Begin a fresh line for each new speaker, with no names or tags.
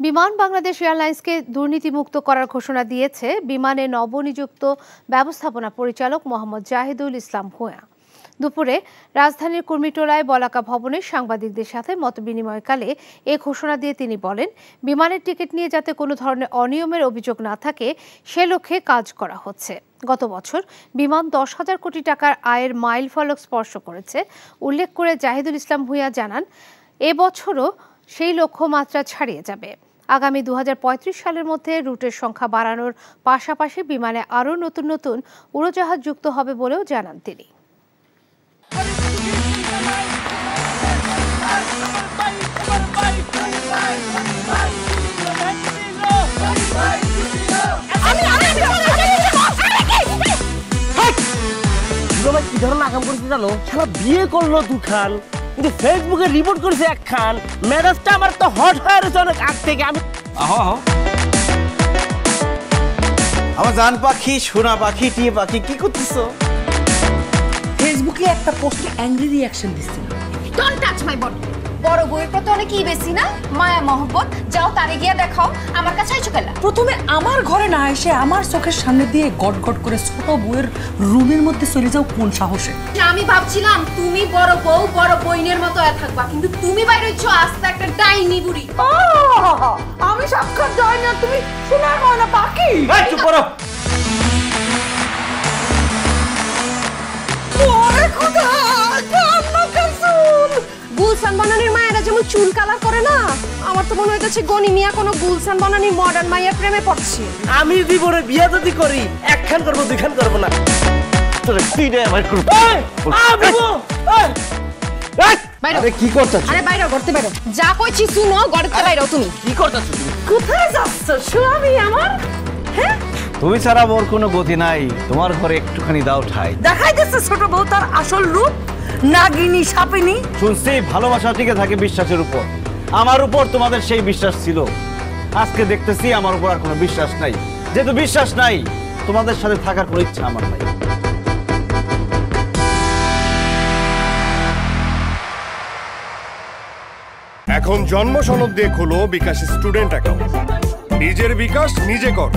বিমান বাংলাদেশ এয়ারলাইন্সকে দুর্নীতিমুক্ত করার ঘোষণা দিয়েছে বিমানে নবনিযুক্ত ব্যবস্থাপনা পরিচালক মোহাম্মদ জাহিদুল ইসলাম ভূঁইয়া। দুপুরে রাজধানীর কুর্মিটোলায় বলাকা ভবনে সাংবাদিকদের সাথে মতবিনিময়কালে এ ঘোষণা দিয়ে তিনি বলেন, বিমানের টিকিট নিয়ে যাতে কোনো ধরনের অনিয়মের অভিযোগ না থাকে সে লক্ষ্যে কাজ করা হচ্ছে। গত বছর বিমান 10,000 কোটি টাকার আয়ের মাইল ফলক স্পর্শ করেছে উল্লেখ করে জাহিদুল ইসলাম ভূঁইয়া জানান, এবছরও সেই লক্ষ্যমাত্রা ছাড়িয়ে যাবে। আগামী 2035 সালের মধ্যে রুটের সংখ্যা বাড়ানোর পাশাপাশি বিমানে আরও নতুন নতুন উড়োজাহাজ যুক্ত হবে বলেও জানান তিনি।
কি ধরনের আকাম করেছে জানো? সারা বিয়ে করলো দুখান, কিন্তু ফেসবুকে রিপোর্ট করেছে একখান। মেজাজটা আমার তো হট হয়ে রয়েছে অনেক আগ থেকে। আমি
আমার জান পাখি, সোনা পাখি, টিয়ে পাখি, কি করতেছো?
ফেসবুকে একটা পোস্টে অ্যাংরি রিঅ্যাকশন দিচ্ছিল।
Don't touch my body. বড় বউয়ের প্রতি অনেকই বেশি না মায়া মহব্বত? যাও তারে গিয়া দেখাও, আমার কাছে আইছো কেলা?
প্রথমে আমার ঘরে না এসে আমার চোখের সামনে দিয়ে গট গট করে ছোট বউয়ের রুমের মধ্যে চলে যাও কোন সাহসে?
আমি ভাবছিলাম তুমি বড় বউ বড় বইনের মতো থাকবা, কিন্তু তুমি বাইরে হইছো আস্তে একটা ডাইনি বুড়ি।
আমি সাক্ষাৎ ডাইনি আর তুমি সোনার ময়না পাখি।
এই চুপ করো।
ওরে খোদা, কান্না কাসুল।
গুলশান বানানির মায়েরা যেমন চুল কালার করে না, আমার তো মনে হইতেছে গনি মিয়া কোনো গুলশান বানানির মডার্ন মায়ের প্রেমে পড়ছে।
আমি জীবনে বিয়ে যদি করি একখান করবো, দুইখান করবো না। তোরে তিনে আমার করব।
আরে কি করতেছ?
আরে বাইরে করতে বাইরে যা কইছি শুনো, গড়তে বাইরে তুমি
কি করতেছ তুমি?
কোথায় যাচ্ছ স্বামী আমার? হ্যাঁ,
তুমি ছাড়া মোর কোনো গতি নাই, তোমার ঘরে একটুখানি দাও ঠাই।
দেখাইতেছে ছোট বউ তার আসল রূপ, নাগিনী সাপিনী।
শুনছি ভালোবাসা টিকে থাকে বিশ্বাসের উপর। আমার উপর তোমাদের সেই বিশ্বাস ছিল, আজকে দেখতেছি আমার উপর আর কোনো বিশ্বাস নাই। যেহেতু বিশ্বাস নাই, তোমাদের সাথে থাকার কোনো ইচ্ছা আমার নাই।
এখন জন্ম সনদ দিয়ে খোলো বিকাশ স্টুডেন্ট অ্যাকাউন্ট। নিজের বিকাশ নিজে কর।